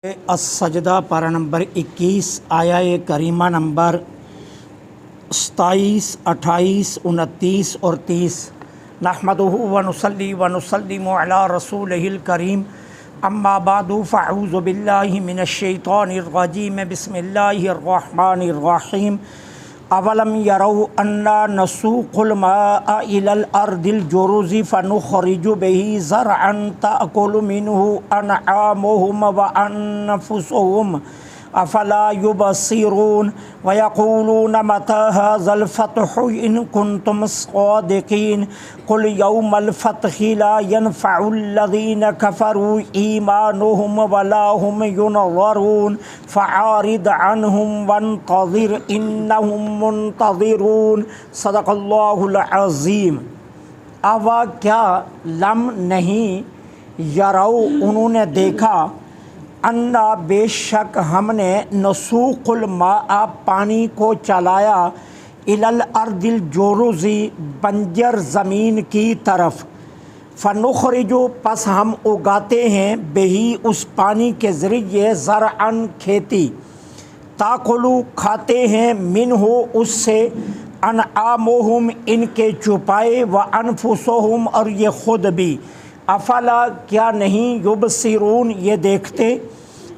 السجدہ پارہ نمبر 21 آیہ کریمہ نمبر 27، 28، 29 اور 30۔ نحمدہ ونصلی ونسلم علی رسولہ الکریم، اما بعد فاعوذ باللہ من الشیطان الرجیم، بسم اللہ الرحمن الرحیم۔ اولم یروا انا نسوق الماء الی الارض الجرز فنخرج به زرعا تأکل منه انعامهم وانفسهم افلا یبصرون ویقولون متی ھذا الفتح ان کنتم صادقین قل یوم الفتح لا ینفع الذین کفروا ایمانهم ولا هم ینظرون فاعرض عنهم وانتظر انهم منتظرون۔ صدق اللہ العظیم۔ اوا کیا لم نہیں یرو انہوں نے دیکھا، انا بے شک ہم نے نسوق الماء پانی کو چلایا، الی الارض الجرز بنجر زمین کی طرف، فنخرج پس ہم اگاتے ہیں بہی اس پانی کے ذریعے زرعن کھیتی، تاکلو کھاتے ہیں منہ اس سے، انعامہم ان کے چوپائے، وانفسہم اور یہ خود بھی، افلا کیا نہیں، یبصرون یہ دیکھتے،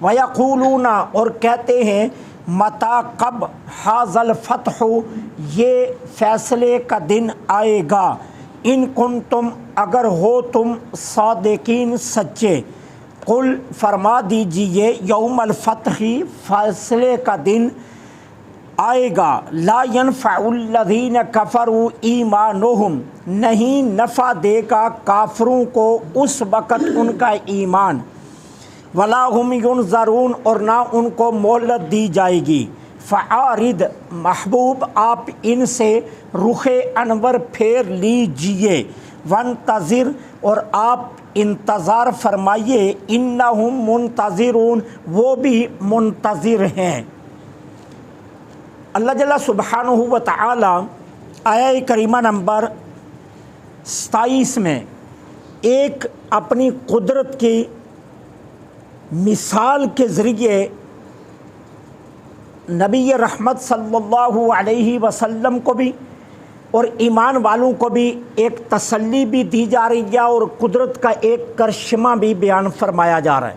ویقولون اور کہتے ہیں، متی کب، ھذا الفتح یہ فیصلے کا دن آئے گا، ان کنتم اگر ہو تم صادقین سچے، قل فرما دیجئے، یوم الفتح فیصلے کا دن آئے گا، لا ینفع الذین کفروا ایمانہم نہیں نفع دے گا کافروں کو اس وقت ان کا ایمان، ولا هم ینظرون اور نہ ان کو مہلت دی جائے گی، فاعرض محبوب آپ ان سے رخ انور پھیر لیجئے، وانتظر اور آپ انتظار فرمائیے، انہم منتظرون وہ بھی منتظر ہیں۔ اللہ جل سبحانہ و تعالی آیہ کریمہ نمبر 27 میں ایک اپنی قدرت کی مثال کے ذریعے نبی رحمت صلی اللہ علیہ وسلم کو بھی اور ایمان والوں کو بھی ایک تسلی بھی دی جا رہی ہے، اور قدرت کا ایک کرشمہ بھی بیان فرمایا جا رہا ہے۔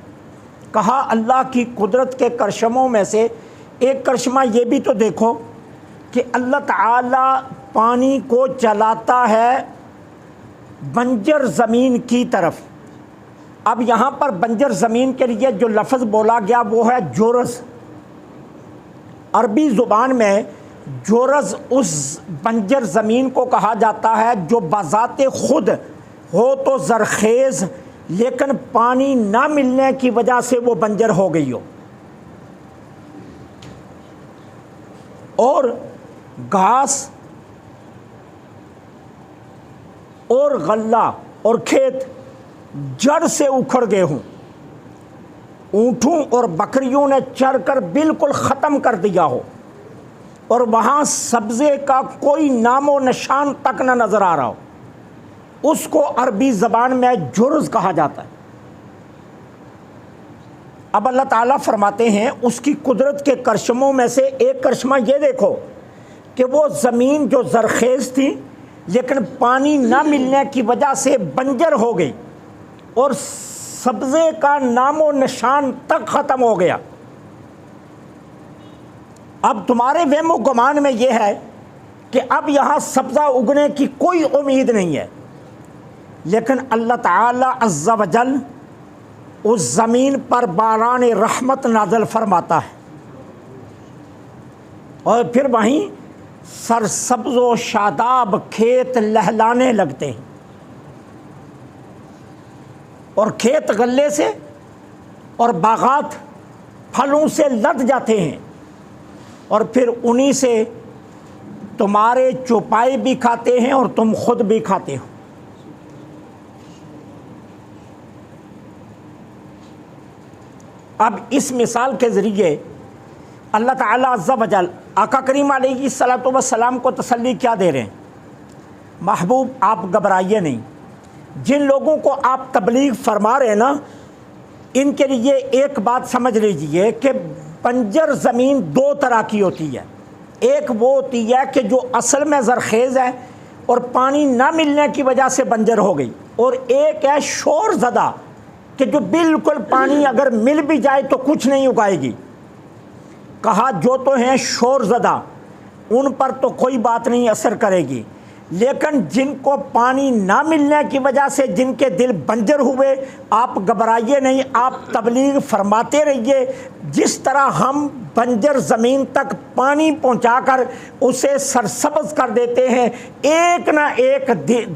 کہا اللہ کی قدرت کے کرشموں میں سے ایک کرشمہ یہ بھی تو دیکھو کہ اللہ تعالی پانی کو چلاتا ہے بنجر زمین کی طرف۔ اب یہاں پر بنجر زمین کے لیے جو لفظ بولا گیا وہ ہے جرز۔ عربی زبان میں جرز اس بنجر زمین کو کہا جاتا ہے جو بذات خود ہو تو زرخیز، لیکن پانی نہ ملنے کی وجہ سے وہ بنجر ہو گئی ہو، اور گھاس اور غلہ اور کھیت جڑ سے اکھڑ گئے ہوں، اونٹوں اور بکریوں نے چر کر بالکل ختم کر دیا ہو، اور وہاں سبزے کا کوئی نام و نشان تک نہ نظر آ رہا ہو، اس کو عربی زبان میں جرز کہا جاتا ہے۔ اب اللہ تعالیٰ فرماتے ہیں اس کی قدرت کے کرشموں میں سے ایک کرشمہ یہ دیکھو کہ وہ زمین جو زرخیز تھی لیکن پانی نہ ملنے کی وجہ سے بنجر ہو گئی، اور سبزے کا نام و نشان تک ختم ہو گیا۔ اب تمہارے وہم و گمان میں یہ ہے کہ اب یہاں سبزہ اگنے کی کوئی امید نہیں ہے، لیکن اللہ تعالی عز و جل اس زمین پر باران رحمت نازل فرماتا ہے، اور پھر وہیں سرسبز و شاداب کھیت لہلانے لگتے ہیں، اور کھیت غلے سے اور باغات پھلوں سے لد جاتے ہیں، اور پھر انہی سے تمہارے چوپائے بھی کھاتے ہیں اور تم خود بھی کھاتے ہو۔ اب اس مثال کے ذریعے اللہ تعالیٰ عز و جل آقا کریم علیہ الصلوۃ والسلام کو تسلی کیا دے رہے ہیں؟ محبوب آپ گھبرائیے نہیں، جن لوگوں کو آپ تبلیغ فرما رہے ہیں نا ان کے لیے ایک بات سمجھ لیجئے کہ بنجر زمین دو طرح کی ہوتی ہے. ایک وہ ہوتی ہے کہ جو اصل میں زرخیز ہے اور پانی نہ ملنے کی وجہ سے بنجر ہو گئی، اور ایک ہے شور زدہ کہ جو بالکل پانی اگر مل بھی جائے تو کچھ نہیں اگائے گی. کہا جو تو ہیں شور زدہ ان پر تو کوئی بات نہیں اثر کرے گی، لیکن جن کو پانی نہ ملنے کی وجہ سے جن کے دل بنجر ہوئے، آپ گھبرائیے نہیں، آپ تبلیغ فرماتے رہیے. جس طرح ہم بنجر زمین تک پانی پہنچا کر اسے سرسبز کر دیتے ہیں، ایک نہ ایک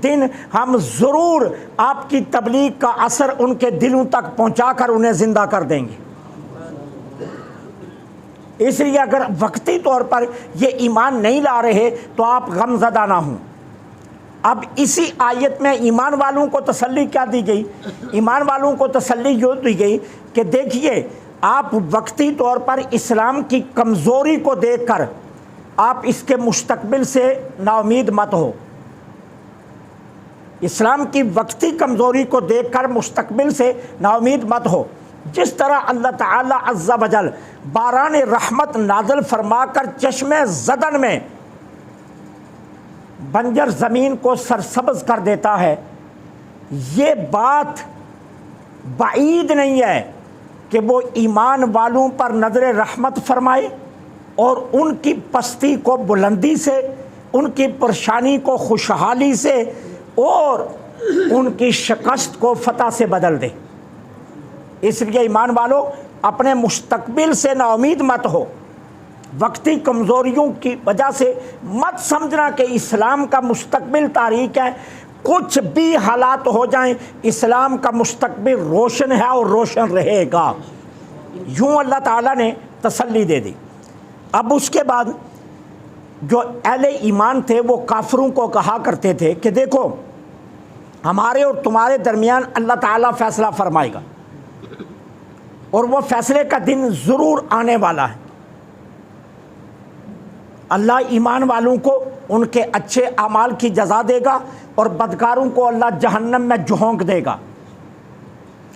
دن ہم ضرور آپ کی تبلیغ کا اثر ان کے دلوں تک پہنچا کر انہیں زندہ کر دیں گے. اس لیے اگر وقتی طور پر یہ ایمان نہیں لا رہے تو آپ غم زدہ نہ ہوں. اب اسی آیت میں ایمان والوں کو تسلی کیا دی گئی؟ ایمان والوں کو تسلی یہ دی گئی کہ دیکھیے آپ وقتی طور پر اسلام کی کمزوری کو دیکھ کر آپ اس کے مستقبل سے نا امید مت ہو. اسلام کی وقتی کمزوری کو دیکھ کر مستقبل سے نا امید مت ہو. جس طرح اللہ تعالی عز و جل باران رحمت نازل فرما کر چشمے زدن میں بنجر زمین کو سرسبز کر دیتا ہے، یہ بات بعید نہیں ہے کہ وہ ایمان والوں پر نظر رحمت فرمائے اور ان کی پستی کو بلندی سے، ان کی پریشانی کو خوشحالی سے اور ان کی شکست کو فتح سے بدل دے. اس لیے ایمان والو اپنے مستقبل سے نا امید مت ہو. وقتی کمزوریوں کی وجہ سے مت سمجھنا کہ اسلام کا مستقبل تاریک ہے. کچھ بھی حالات ہو جائیں اسلام کا مستقبل روشن ہے اور روشن رہے گا. یوں اللہ تعالیٰ نے تسلی دے دی. اب اس کے بعد جو اہل ایمان تھے وہ کافروں کو کہا کرتے تھے کہ دیکھو ہمارے اور تمہارے درمیان اللہ تعالیٰ فیصلہ فرمائے گا اور وہ فیصلے کا دن ضرور آنے والا ہے. اللہ ایمان والوں کو ان کے اچھے اعمال کی جزا دے گا اور بدکاروں کو اللہ جہنم میں جھونک دے گا.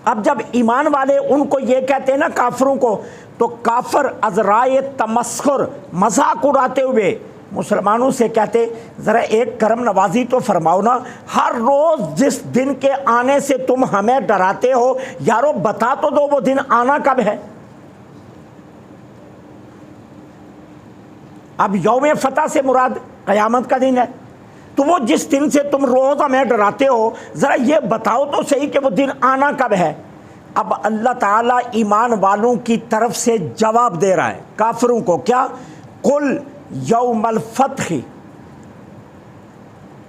اب جب ایمان والے ان کو یہ کہتے ہیں نا کافروں کو، تو کافر از رائے تمسخر مذاق اڑاتے ہوئے مسلمانوں سے کہتے ذرا ایک کرم نوازی تو فرماؤ نا، ہر روز جس دن کے آنے سے تم ہمیں ڈراتے ہو یارو بتا تو دو وہ دن آنا کب ہے. اب یوم فتح سے مراد قیامت کا دن ہے، تو وہ جس دن سے تم روز ہمیں ڈراتے ہو ذرا یہ بتاؤ تو صحیح کہ وہ دن آنا کب ہے. اب اللہ تعالیٰ ایمان والوں کی طرف سے جواب دے رہا ہے کافروں کو، کیا؟ قل یوم الفتح.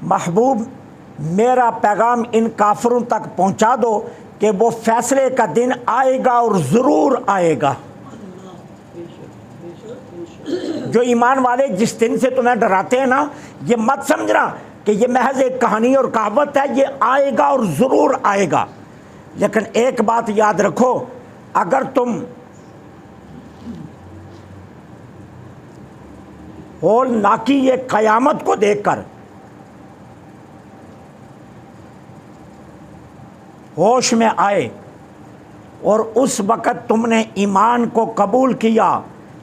محبوب میرا پیغام ان کافروں تک پہنچا دو کہ وہ فیصلے کا دن آئے گا اور ضرور آئے گا. جو ایمان والے جس دن سے تمہیں ڈراتے ہیں نا، یہ مت سمجھنا کہ یہ محض ایک کہانی اور کہاوت ہے، یہ آئے گا اور ضرور آئے گا. لیکن ایک بات یاد رکھو، اگر تم ہول ناکی یہ قیامت کو دیکھ کر ہوش میں آئے اور اس وقت تم نے ایمان کو قبول کیا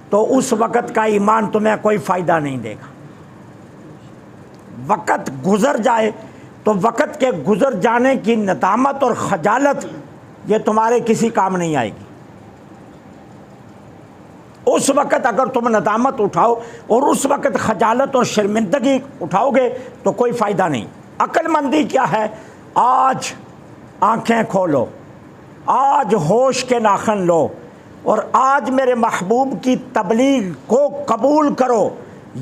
تو اس وقت کا ایمان تمہیں کوئی فائدہ نہیں دے گا. وقت گزر جائے تو وقت کے گزر جانے کی ندامت اور خجالت یہ تمہارے کسی کام نہیں آئے گی. اس وقت اگر تم ندامت اٹھاؤ اور اس وقت خجالت اور شرمندگی اٹھاؤ گے تو کوئی فائدہ نہیں. عقل مندی کیا ہے؟ آج آنکھیں کھولو، آج ہوش کے ناخن لو اور آج میرے محبوب کی تبلیغ کو قبول کرو.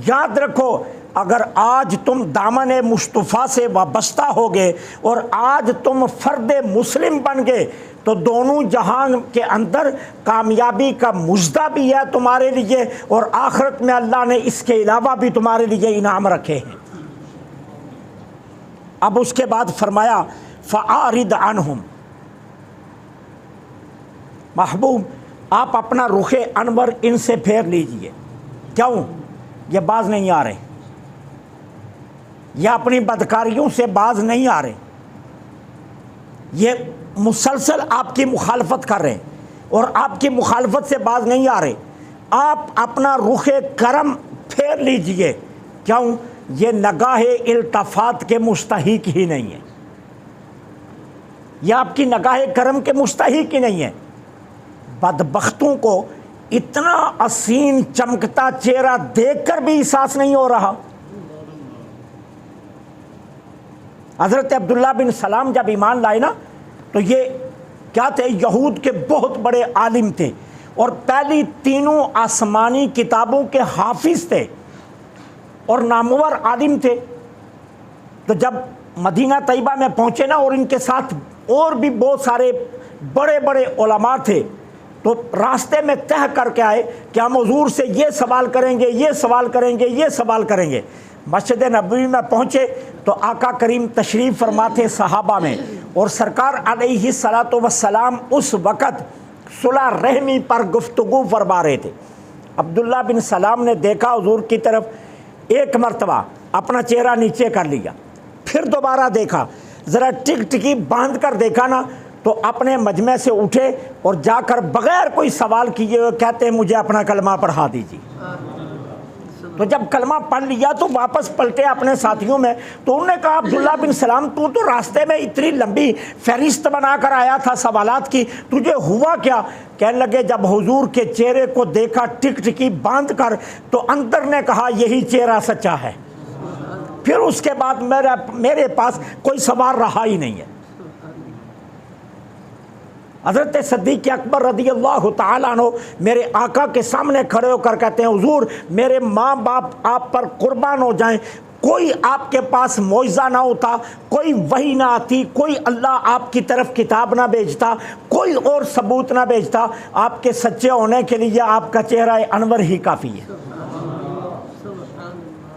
یاد رکھو اگر آج تم دامن مصطفیٰ سے وابستہ ہوگے اور آج تم فرد مسلم بن گئے تو دونوں جہان کے اندر کامیابی کا مژدہ بھی ہے تمہارے لیے، اور آخرت میں اللہ نے اس کے علاوہ بھی تمہارے لیے انعام رکھے ہیں. اب اس کے بعد فرمایا فَأَعْرِضْ عَنْهُمْ. محبوب آپ اپنا رخ انور ان سے پھیر لیجئے. کیوں؟ یہ باز نہیں آ رہے، یہ اپنی بدکاریوں سے باز نہیں آ رہے. یہ مسلسل آپ کی مخالفت کر رہے ہیں اور آپ کی مخالفت سے باز نہیں آ رہے، آپ اپنا رخ کرم پھیر لیجئے۔ کیوں؟ یہ نگاہ التفات کے مستحق ہی نہیں ہے، یہ آپ کی نگاہ کرم کے مستحق ہی نہیں ہے۔ بدبختوں کو اتنا حسین چمکتا چہرہ دیکھ کر بھی احساس نہیں ہو رہا۔ حضرت عبداللہ بن سلام جب ایمان لائے نا تو یہ کیا تھے؟ یہود کے بہت بڑے عالم تھے اور پہلی تینوں آسمانی کتابوں کے حافظ تھے اور نامور عالم تھے۔ تو جب مدینہ طیبہ میں پہنچے نا اور ان کے ساتھ اور بھی بہت سارے بڑے بڑے علماء تھے، تو راستے میں طے کر کے آئے کہ ہم حضور سے یہ سوال کریں گے، یہ سوال کریں گے، یہ سوال کریں گے۔ مسجد نبوی میں پہنچے تو آقا کریم تشریف فرما تھے صحابہ میں، اور سرکار علیہ الصلاۃ والسلام اس وقت صلح رحمی پر گفتگو فرما رہے تھے۔ عبداللہ بن سلام نے دیکھا حضور کی طرف، ایک مرتبہ اپنا چہرہ نیچے کر لیا، پھر دوبارہ دیکھا، ذرا ٹک ٹکی باندھ کر دیکھا نا تو اپنے مجمع سے اٹھے اور جا کر بغیر کوئی سوال کیے ہوئے کہتے ہیں مجھے اپنا کلمہ پڑھا دیجیے۔ تو جب کلمہ پڑھ لیا تو واپس پلٹے اپنے ساتھیوں میں، تو انہوں نے کہا عبداللہ بن سلام تو راستے میں اتنی لمبی فہرست بنا کر آیا تھا سوالات کی، تجھے ہوا کیا؟ کہنے لگے جب حضور کے چہرے کو دیکھا ٹک ٹکی باندھ کر تو اندر نے کہا یہی چہرہ سچا ہے، پھر اس کے بعد میرے پاس کوئی سوال رہا ہی نہیں ہے۔ حضرت صدیق اکبر رضی اللہ تعالیٰ عنہ میرے آقا کے سامنے کھڑے ہو کر کہتے ہیں حضور میرے ماں باپ آپ پر قربان ہو جائیں، کوئی آپ کے پاس معجزہ نہ ہوتا، کوئی وحی نہ آتی، کوئی اللہ آپ کی طرف کتاب نہ بھیجتا، کوئی اور ثبوت نہ بھیجتا، آپ کے سچے ہونے کے لیے آپ کا چہرہ انور ہی کافی ہے۔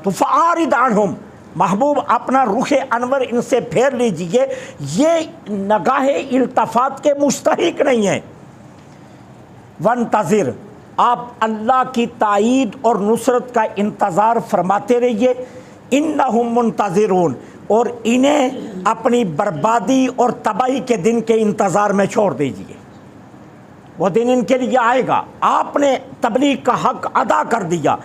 تو فَأَعْرِضْ عَنْهُمْ، محبوب اپنا رخ انور ان سے پھیر لیجئے، یہ نگاہ التفات کے مستحق نہیں ہے۔ وَانْتَظِرْ، آپ اللہ کی تائید اور نصرت کا انتظار فرماتے رہیے۔ اِنَّهُمْ مُنْتَظِرُونَ، اور انہیں اپنی بربادی اور تباہی کے دن کے انتظار میں چھوڑ دیجئے، وہ دن ان کے لیے آئے گا۔ آپ نے تبلیغ کا حق ادا کر دیا،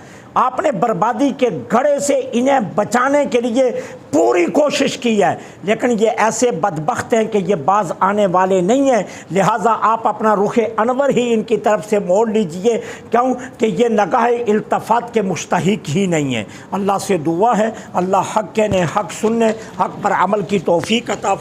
آپ نے بربادی کے گھڑے سے انہیں بچانے کے لیے پوری کوشش کی ہے، لیکن یہ ایسے بدبخت ہیں کہ یہ باز آنے والے نہیں ہیں، لہٰذا آپ اپنا رخ انور ہی ان کی طرف سے موڑ لیجئے۔ کیوں کہ یہ نگاہ التفات کے مستحق ہی نہیں ہیں۔ اللہ سے دعا ہے اللہ حق کہنے، حق سننے، حق پر عمل کی توفیق عطا